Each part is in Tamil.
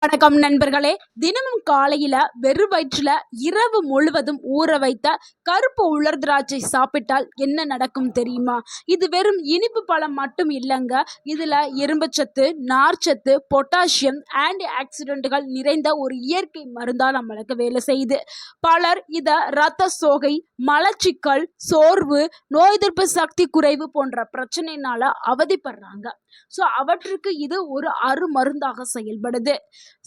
வணக்கம் நண்பர்களே. தினமும் காலையில வெறும் வயிற்றுல இரவு முழுவதும் ஊற வைத்த கருப்பு உலர் திராட்சை சாப்பிட்டால் என்ன நடக்கும் தெரியுமா? இது வெறும் இனிப்பு பழம் மட்டும் இல்லைங்க. இதுல இரும்புச்சத்து, நார்ச்சத்து, பொட்டாசியம், ஆன்டி ஆக்சிடென்ட்கள் நிறைந்த ஒரு இயற்கை மருந்தா நம்மளுக்கு வேலை செய்யுது. பலர் இத இரத்த சோகை, மலச்சிக்கல், சோர்வு, நோய் எதிர்ப்பு சக்தி குறைவு போன்ற பிரச்சனைனால அவதிப்படுறாங்க. அவற்றுக்கு இது ஒரு அருமருந்தாக செயல்படுது.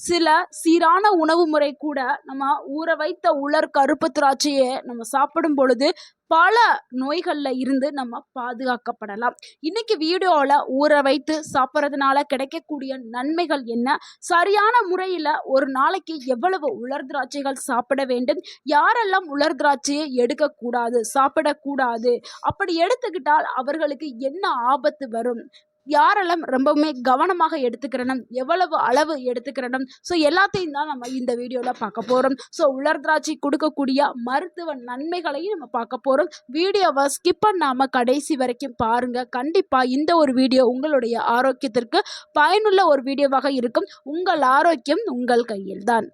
சில சீரான உணவு முறை கூட நம்ம ஊற வைத்த உலர் கருப்பு திராட்சையை நம்ம சாப்பிடும் பொழுது பல நோய்கள்ல இருந்து நம்ம பாதுகாக்கப்படலாம். இன்னைக்கு வீடியோல ஊற வைத்து சாப்பிட்றதுனால கிடைக்கக்கூடிய நன்மைகள் என்ன, சரியான முறையில ஒரு நாளைக்கு எவ்வளவு உலர் திராட்சைகள் சாப்பிட வேண்டும், யாரெல்லாம் உலர் திராட்சையை எடுக்கக்கூடாது, சாப்பிடக்கூடாது, அப்படி எடுத்துக்கிட்டால் அவர்களுக்கு என்ன ஆபத்து வரும், யாரெல்லாம் ரொம்பவுமே கவனமாக எடுத்துக்கிறணும், எவ்வளவு அளவு எடுத்துக்கிறணும், எல்லாத்தையும் தான் நம்ம இந்த வீடியோவில் பார்க்க போகிறோம். உலர் திராட்சை கொடுக்கக்கூடிய மருத்துவ நன்மைகளையும் நம்ம பார்க்க போகிறோம். வீடியோவை ஸ்கிப் பண்ணாமல் கடைசி வரைக்கும் பாருங்கள். கண்டிப்பாக இந்த ஒரு வீடியோ உங்களுடைய ஆரோக்கியத்திற்கு பயனுள்ள ஒரு வீடியோவாக இருக்கும். உங்கள் ஆரோக்கியம் உங்கள் கையில் தான்.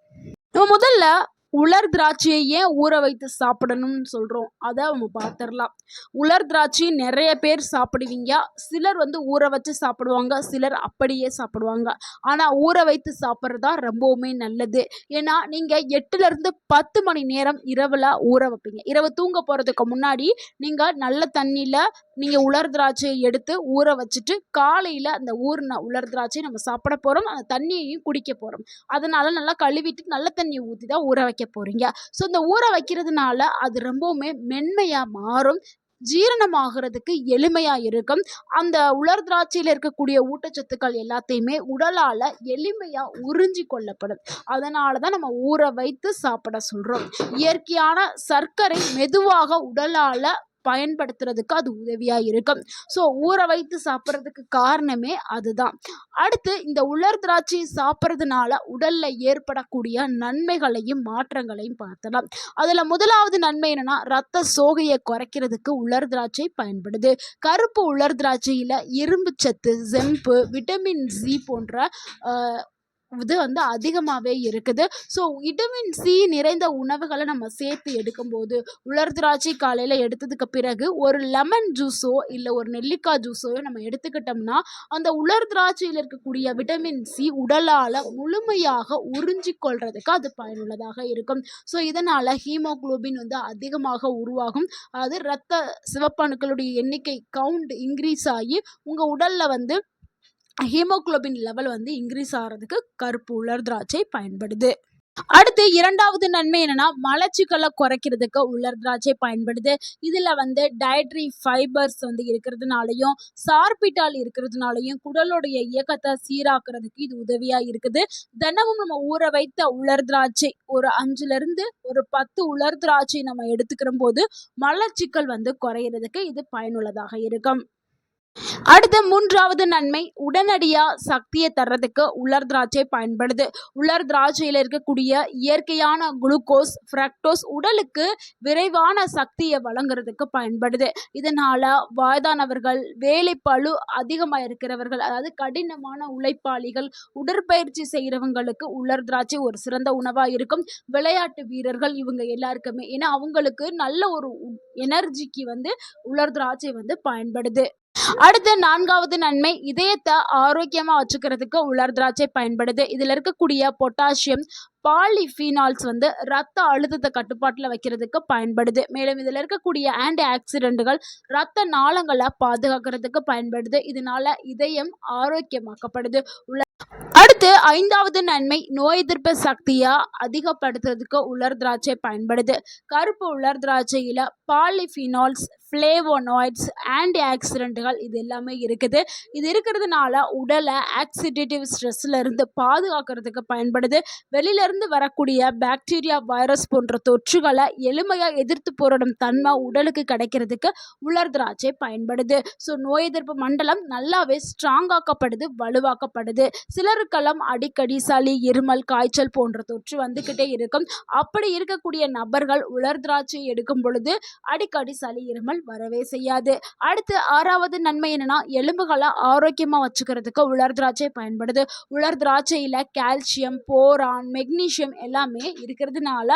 நம்ம முதல்ல உலர் திராட்சையை ஏன் ஊற வைத்து சாப்பிடணும்னு சொல்கிறோம், அதை நம்ம பார்த்துடலாம். உலர் திராட்சை நிறைய பேர் சாப்பிடுவீங்க. சிலர் ஊற வச்சு சாப்பிடுவாங்க, சிலர் அப்படியே சாப்பிடுவாங்க. ஆனால் ஊற வைத்து சாப்பிட்றதா ரொம்பவுமே நல்லது. ஏன்னா நீங்கள் 8லேருந்து 10 மணி நேரம் இரவில் ஊற வைப்பீங்க. இரவு தூங்க போகிறதுக்கு முன்னாடி நீங்கள் நல்ல தண்ணியில் நீங்கள் உலர் திராட்சையை எடுத்து ஊற வச்சுட்டு காலையில் அந்த ஊறின உலர் திராட்சையை நம்ம சாப்பிட போகிறோம். அந்த தண்ணியையும் குடிக்க போகிறோம். அதனால் நல்லா கழுவிட்டு நல்ல தண்ணியை ஊற்றி தான் ஊற வைக்க போறீங்க. இந்த ஊற வைக்கிறதுனால அது ரொம்பவுமே மென்மையா மாறும், ஜீரணமாகிறதுக்கு எளிமையா இருக்கும். அந்த உலர் திராட்சையில் இருக்கக்கூடிய ஊட்டச்சத்துக்கள் எல்லாத்தையுமே உடலால எளிமையா உறிஞ்சி கொள்ளப்படும். அதனாலதான் நம்ம ஊற வைத்து சாப்பிட சொல்றோம். இயற்கையான சர்க்கரை மெதுவாக உடலால பயன்படுத்துறதுக்கு அது உதவியா இருக்கும். ஊற வைத்து சாப்பிட்றதுக்கு காரணமே அதுதான். அடுத்து இந்த உலர் திராட்சை சாப்பிட்றதுனால உடல்ல ஏற்படக்கூடிய நன்மைகளையும் மாற்றங்களையும் பார்த்தலாம். அதுல முதலாவது நன்மை என்னன்னா, ரத்த சோகையை குறைக்கிறதுக்கு உலர் திராட்சை பயன்படுது. கருப்பு உலர் திராட்சையில இரும்பு சத்து, செம்பு, விட்டமின் சி போன்ற இது அதிகமாகவே இருக்குது. விட்டமின் சி நிறைந்த உணவுகளை நம்ம சேர்த்து எடுக்கும்போது, உலர் திராட்சை காலையில் எடுத்ததுக்கு பிறகு ஒரு லெமன் ஜூஸோ இல்லை ஒரு நெல்லிக்காய் ஜூஸோ நம்ம எடுத்துக்கிட்டோம்னா அந்த உலர் திராட்சையில் இருக்கக்கூடிய விட்டமின் சி உடலால் முழுமையாக உறிஞ்சி கொள்றதுக்கு அது பயனுள்ளதாக இருக்கும். இதனால் ஹீமோகுளோபின் அதிகமாக உருவாகும். அது இரத்த சிவப்பணுக்களுடைய எண்ணிக்கை கவுண்ட் இன்க்ரீஸ் ஆகி உங்கள் உடலில் ஹீமோகுளோபின் லெவல் இன்க்ரீஸ் ஆகிறதுக்கு கருப்பு உலர் திராட்சை பயன்படுது. அடுத்து இரண்டாவது நன்மை என்னன்னா, மலச்சிக்கலை குறைக்கிறதுக்கு உலர் திராட்சை பயன்படுது. இதுல டயட்ரி ஃபைபர்ஸ் இருக்கிறதுனாலையும் சார்பிட்டால் இருக்கிறதுனாலையும் குடலுடைய இயக்கத்தை சீராக்குறதுக்கு இது உதவியா இருக்குது. தினமும் நம்ம ஊற வைத்த உலர் திராட்சை ஒரு 5லிருந்து ஒரு 10 உலர் திராட்சை நம்ம எடுத்துக்கிற போது மலச்சிக்கல் குறையிறதுக்கு இது பயனுள்ளதாக இருக்கும். அடுத்த மூன்றாவது நன்மை, உடனடியா சக்தியை தர்றதுக்கு உலர் திராட்சை பயன்படுது. உலர் திராட்சையில் இருக்கக்கூடிய இயற்கையான குளுக்கோஸ், ஃப்ரக்டோஸ் உடலுக்கு விரைவான சக்தியை வழங்குறதுக்கு பயன்படுது. இதனால வயதானவர்கள், வேலை பளு அதிகமாக இருக்கிறவர்கள், அதாவது கடினமான உழைப்பாளிகள், உடற்பயிற்சி செய்கிறவங்களுக்கு உலர் திராட்சை ஒரு சிறந்த உணவாக இருக்கும். விளையாட்டு வீரர்கள் இவங்க எல்லாருக்குமே, ஏன்னா அவங்களுக்கு நல்ல ஒரு எனர்ஜிக்கு உலர் திராட்சை பயன்படுது. அடுத்த 4வது நன்மை, இதயத்தை ஆரோக்கியமா வச்சுக்கிறதுக்கு உலர் திராட்சை பயன்படுது. இதுல இருக்கக்கூடிய பொட்டாசியம், பாலிஃபீனால்ஸ் ரத்த அழுத்தத்தை கட்டுப்பாட்டில் வைக்கிறதுக்கு பயன்படுது. மேலும் இதில் இருக்கக்கூடிய ஆன்டி ஆக்சிடென்ட்கள் ரத்த நாளங்களை பாதுகாக்கிறதுக்கு பயன்படுது. இதனால இதயம் ஆரோக்கியமாக்கப்படுது. அடுத்து 5வது நன்மை, நோய் எதிர்ப்பு சக்தியா அதிகப்படுத்துறதுக்கு உலர் திராட்சை பயன்படுது. கருப்பு உலர் திராட்சையில பாலிஃபினால்ஸ், ஃப்ளேவோனாய்ட்ஸ், ஆன்டி ஆக்சிடென்ட்கள் இது எல்லாமே இருக்குது. இது இருக்கிறதுனால உடலை ஆக்சிடேட்டிவ் ஸ்ட்ரெஸ்ல இருந்து பாதுகாக்கிறதுக்கு பயன்படுது. வெளியில அதிலிருந்து வரக்கூடிய பாக்டீரியா, வைரஸ் போன்ற தொற்றுகளை எளிமையாக எதிர்த்து போராடும் தன்மை உடலுக்கு கிடைக்கிறதுக்கு உலர் திராட்சை பயன்படுது. ஸோ நோய் எதிர்ப்பு மண்டலம் நல்லாவே ஸ்ட்ராங் ஆக்கப்படுது, வலுவாக்கப்படுது. சிலருக்கெல்லாம் அடிக்கடி சளி, இருமல், காய்ச்சல் போன்ற தொற்று வந்துக்கிட்டே இருக்கும். அப்படி இருக்கக்கூடிய நபர்கள் உலர் திராட்சை எடுக்கும் பொழுது அடிக்கடி சளி, இருமல் வரவே செய்யாது. அடுத்து 6வது நன்மை என்னன்னா, எலும்புகளை ஆரோக்கியமாக வச்சுக்கிறதுக்கு உலர் திராட்சை பயன்படுது. உலர் திராட்சையில் கால்சியம், போரான், மெக்னீசியம் எல்லாமே இருக்கிறதுனால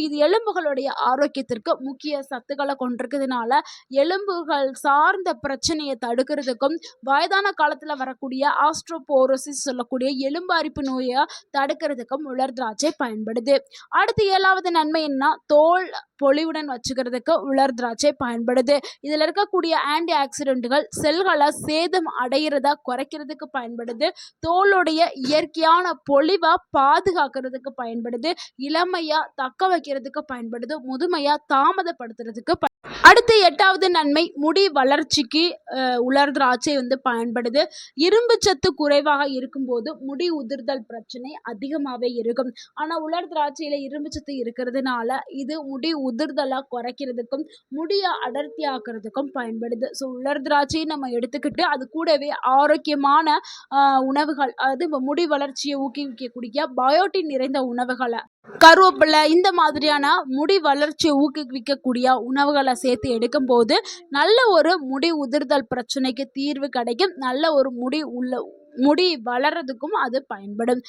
இது எலும்புகளுடைய ஆரோக்கியத்திற்கு முக்கிய சத்துக்களை கொண்டிருக்கிறதுனால எலும்புகள் சார்ந்த பிரச்சனையை தடுக்கிறதுக்கும் வயதான காலத்தில் வரக்கூடிய ஆஸ்ட்ரோபோரோசிஸ் சொல்லக்கூடிய எலும்பு அரிப்பு நோயை தடுக்கிறதுக்கும் உலர் திராட்சை பயன்படுது. அடுத்து 7வது நன்மை என்ன, தோல் பொலிவுடன் வச்சுக்கிறதுக்கு உலர் திராட்சை பயன்படுது. இதில் இருக்கக்கூடிய ஆன்டி ஆக்சிடென்ட்டுகள் செல்களை சேதம் அடைகிறதா குறைக்கிறதுக்கு பயன்படுது. தோலுடைய இயற்கையான பொலிவை பாதுகாக்கிறதுக்கு பயன்படுது. இளமையா தக்க வைக்கிறதுக்கு பயன்படுது. முதுமையா தாமதப்படுத்துறதுக்கு அடுத்து 8வது நன்மை, முடி வளர்ச்சிக்கு உலர் திராட்சை பயன்படுது. இரும்பு சத்து குறைவாக இருக்கும்போது முடி உதிர்தல் பிரச்சனை அதிகமாகவே இருக்கும். ஆனால் உலர் திராட்சையில் இரும்பு சத்து இருக்கிறதுனால இது முடி உதிர்தலை குறைக்கிறதுக்கும் முடியை அடர்த்தியாக்குறதுக்கும் பயன்படுது. உலர் திராட்சையை நம்ம எடுத்துக்கிட்டு அது கூடவே ஆரோக்கியமான உணவுகள், அதாவது முடி வளர்ச்சியை ஊக்குவிக்கக்கூடிய பயோட்டின் நிறைந்த உணவுகளை, கருவேப்பிலை, இந்த மாதிரியான முடி வளர்ச்சியை ஊக்குவிக்கக்கூடிய உணவுகளை சேர்த்து எடுக்கும்போது நல்ல ஒரு முடி உதிர்தல் பிரச்சனைக்கு தீர்வு கிடைக்கும். நல்ல ஒரு முடி வளர்றதுக்கும் அது பயன்படும்.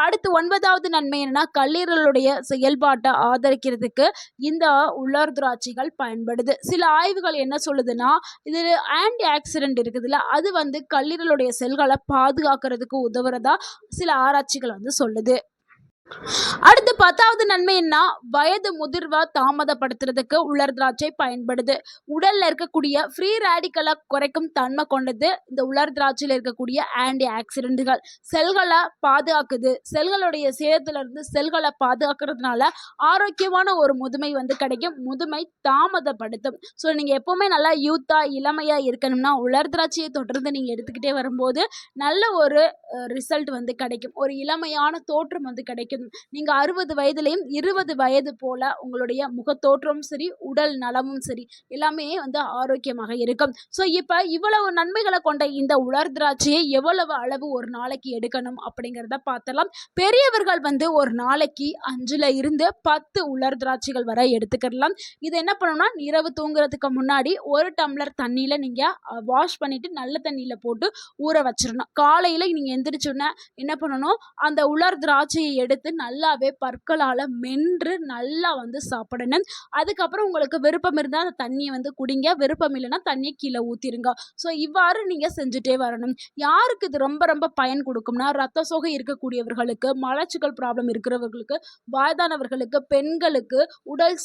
அடுத்து 9வது நன்மை என்னன்னா, கல்லீரலுடைய செயல்பாட்டை ஆதரிக்கிறதுக்கு இந்த உலர் திராட்சைகள் பயன்படுது. சில ஆய்வுகள் என்ன சொல்லுதுன்னா, இது ஆன்டி ஆக்சிடென்ட் இருக்குதுல்ல, அது கல்லீரலுடைய செல்களை பாதுகாக்கிறதுக்கு உதவுறதா சில ஆராய்ச்சிகள் சொல்லுது. அடுத்து 10வது நன்மை என்ன, வயது முதிர்வை தாமதப்படுத்துறதுக்கு உலர் திராட்சை பயன்படுது. உடல்ல இருக்கக்கூடிய ஃப்ரீ ரேடிக்கலை குறைக்கும் தன்மை கொண்டது இந்த உலர் திராட்சையில் இருக்கக்கூடிய ஆன்டி ஆக்சிடென்ட்கள். செல்களை பாதுகாக்குது. செல்களுடைய சேதத்திலிருந்து செல்களை பாதுகாக்கிறதுனால ஆரோக்கியமான ஒரு முதுமை கிடைக்கும். முதுமை தாமதப்படுத்தும். நீங்கள் எப்பவுமே நல்லா யூத்தா இளமையா இருக்கணும்னா உலர் திராட்சையை தொடர்ந்து நீங்கள் எடுத்துக்கிட்டே வரும்போது நல்ல ஒரு ரிசல்ட் கிடைக்கும். ஒரு இளமையான தோற்றம் கிடைக்கும். நீங்க 60 வயதிலையும் 20 வயது போல உங்களுடைய முகத்தோற்றமும் சரி, உடல் நலமும் சரி, எல்லாமே ஆரோக்கியமாக இருக்கும். இப்ப இவ்வளவு நன்மைகளை கொண்ட இந்த உலர் திராட்சையை எவ்வளவு அளவு ஒரு நாளைக்கு எடுக்கணும் அப்படிங்கிறத பார்த்தலாம். பெரியவர்கள் ஒரு நாளைக்கு 5ல இருந்து 10 உலர் திராட்சைகள் வரை எடுத்துக்கலாம். இது என்ன பண்ணணும்னா, இரவு தூங்குறதுக்கு முன்னாடி 1 டம்ளர் தண்ணியில நீங்க வாஷ் பண்ணிட்டு நல்ல தண்ணியில போட்டு ஊற வச்சிடணும். காலையில நீங்க எந்திரிச்சோன்னா என்ன பண்ணணும், அந்த உலர் திராட்சையை எடுத்து நல்லாவே பற்களால் மென்று நல்லா சாப்பிடணும். அதுக்கப்புறம் உங்களுக்கு விருப்பம் இருந்தால் அந்த தண்ணியை குடிங்க, விருப்பம் இல்லைன்னா தண்ணியை கீழே ஊற்றிருங்க. இவ்வாறு நீங்கள் செஞ்சுட்டே வரணும். யாருக்கு இது ரொம்ப ரொம்ப பயன் கொடுக்கும்னா, ரத்த சோகை இருக்கக்கூடியவர்களுக்கு, மலச்சிக்கல் ப்ராப்ளம் இருக்கிறவர்களுக்கு, வயதானவர்களுக்கு, பெண்களுக்கு, உடல்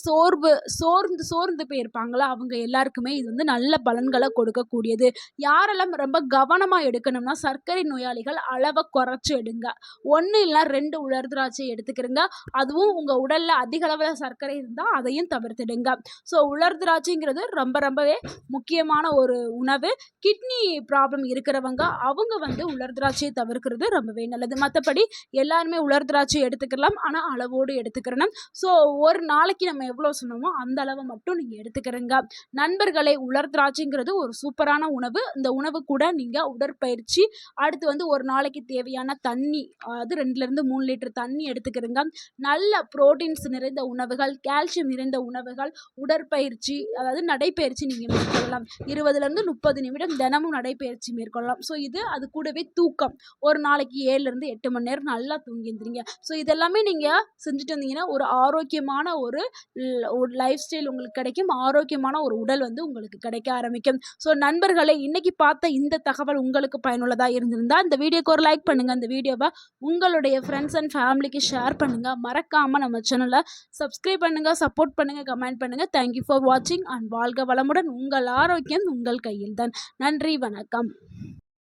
சோர்ந்து போயிருப்பாங்களா அவங்க எல்லாருக்குமே இது நல்ல பலன்களை கொடுக்கக்கூடியது. யாரெல்லாம் ரொம்ப கவனமாக எடுக்கணும்னா, சர்க்கரை நோயாளிகள் அளவை குறைச்சி எடுங்க. 1 இல்லை 2 உலர் திராட்சை எடுத்துக்கிறங்க. அதுவும் உங்க உடல்ல அதிக அளவில் சர்க்கரை இருந்தால் அதையும் தவிர்த்துடுங்க. உலர் திராட்சைங்கிறது ரொம்ப ரொம்பவே முக்கியமான ஒரு உணவு. கிட்னி ப்ராப்ளம் இருக்கிறவங்க அவங்க உலர் திராட்சையை தவிர்க்கிறது ரொம்பவே நல்லது. மற்றபடி எல்லாருமே உலர் திராட்சை எடுத்துக்கலாம், ஆனால் அளவோடு எடுத்துக்கிறணும். ஒரு நாளைக்கு நம்ம எவ்வளோ சொன்னோமோ அந்த அளவை மட்டும் நீங்கள் எடுத்துக்கிறங்க. நண்பர்களே, உலர் திராட்சைங்கிறது ஒரு சூப்பரான உணவு. இந்த உணவு கூட நீங்கள் உடற்பயிற்சி, அடுத்து ஒரு நாளைக்கு தேவையான தண்ணி, அது 2லேருந்து 3 லிட்டர் தண்ணி எடுத்துக்கிறங்க. நல்ல புரோட்டீன்ஸ் நிறைந்த உணவுகள், கால்சியம் நிறைந்த உணவுகள், உடற்பயிற்சி, அதாவது நடைப்பயிற்சி நீங்கள் மேற்கொள்ளலாம். 20லேருந்து 30 நிமிடம் தினமும் நடைப்பயிற்சி மேற்கொள்ளலாம். அது கூடவே தூக்கம், ஒரு நாளைக்கு 7லேருந்து 8 மணி நேரம் நல்லா தூங்கிடுறீங்க. இதெல்லாமே நீங்கள் செஞ்சுட்டு வந்தீங்கன்னா ஒரு ஆரோக்கியமான ஒரு லைஃப் ஸ்டைல் உங்களுக்கு கிடைக்கும். ஆரோக்கியமான ஒரு உடல் உங்களுக்கு கிடைக்க ஆரம்பிக்கும். நண்பர்களே, இன்னைக்கு பார்த்த இந்த தகவல் உங்களுக்கு பயனுள்ளதாக இருந்திருந்தால் இந்த வீடியோக்கு ஒரு லைக் பண்ணுங்கள். இந்த வீடியோவை உங்களுடைய ஃப்ரெண்ட்ஸ் அண்ட் ஃபேமிலிக்கு ஷேர் பண்ணுங்கள். மறக்காமல் நம்ம சேனலை சப்ஸ்கிரைப் பண்ணுங்கள், சப்போர்ட் பண்ணுங்கள், கமெண்ட் பண்ணுங்கள். தேங்க்யூ ஃபார் வாட்சிங் அண்ட் வாழ்க வளமுடன். உங்கள் ஆரோக்கியம் உங்கள் கையில் தான். நன்றி, வணக்கம்.